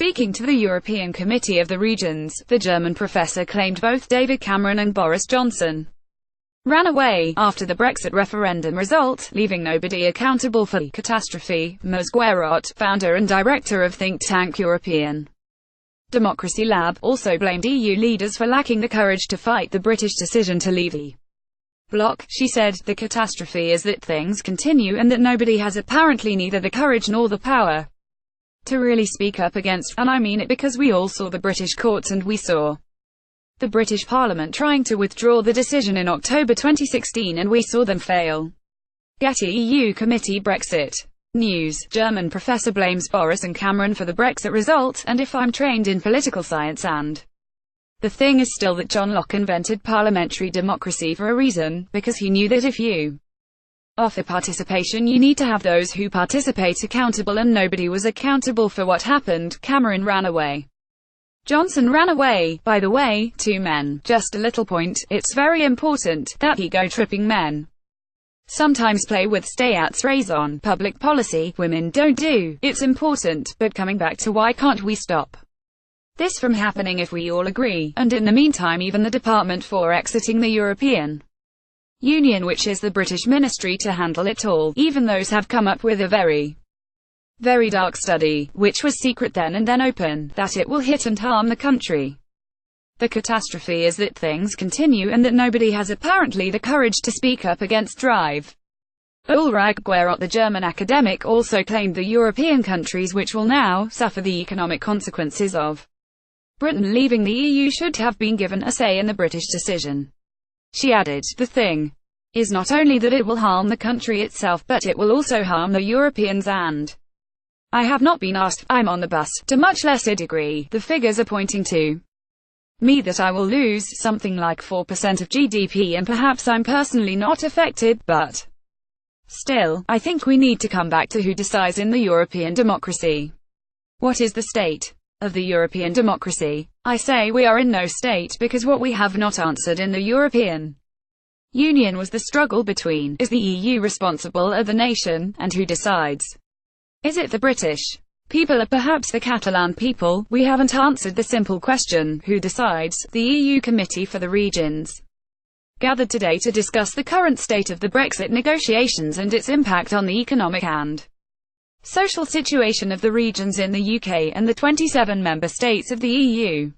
Speaking to the European Committee of the Regions, the German professor claimed both David Cameron and Boris Johnson ran away after the Brexit referendum result, leaving nobody accountable for the catastrophe. Ms. Guérot, founder and director of think tank European Democracy Lab, also blamed EU leaders for lacking the courage to fight the British decision to leave the bloc. She said, "The catastrophe is that things continue and that nobody has apparently neither the courage nor the power to really speak up against, and I mean it because we all saw the British courts and we saw the British Parliament trying to withdraw the decision in October 2016 and we saw them fail." Getty EU Committee Brexit News. German professor blames Boris and Cameron for the Brexit result, and if I'm trained in political science and the thing is still that John Locke invented parliamentary democracy for a reason, because he knew that if you offer participation you need to have those who participate accountable, and nobody was accountable for what happened. Cameron ran away. Johnson ran away. By the way, two men. Just a little point, it's very important that ego-tripping men sometimes play with stay-ats raison. Public policy, women don't do. It's important, but coming back to why can't we stop this from happening if we all agree? And in the meantime, even the Department for Exiting the European Union, which is the British ministry to handle it all, even those have come up with a very dark study, which was secret then and then open, that it will hit and harm the country. The catastrophe is that things continue and that nobody has apparently the courage to speak up against drive. Ulrich Guérot, the German academic, also claimed the European countries which will now suffer the economic consequences of Britain leaving the EU should have been given a say in the British decision. She added, "The thing is not only that it will harm the country itself, but it will also harm the Europeans, and I have not been asked, I'm on the bus, to much less a degree. The figures are pointing to me that I will lose something like 4% of GDP, and perhaps I'm personally not affected, but still, I think we need to come back to who decides in the European democracy. What is the state of the European democracy? I say we are in no state, because what we have not answered in the European Union was the struggle between, is the EU responsible of the nation, and who decides? Is it the British people or perhaps the Catalan people? We haven't answered the simple question, who decides? The EU Committee for the Regions gathered today to discuss the current state of the Brexit negotiations and its impact on the economic and social situation of the regions in the UK and the 27 member states of the EU.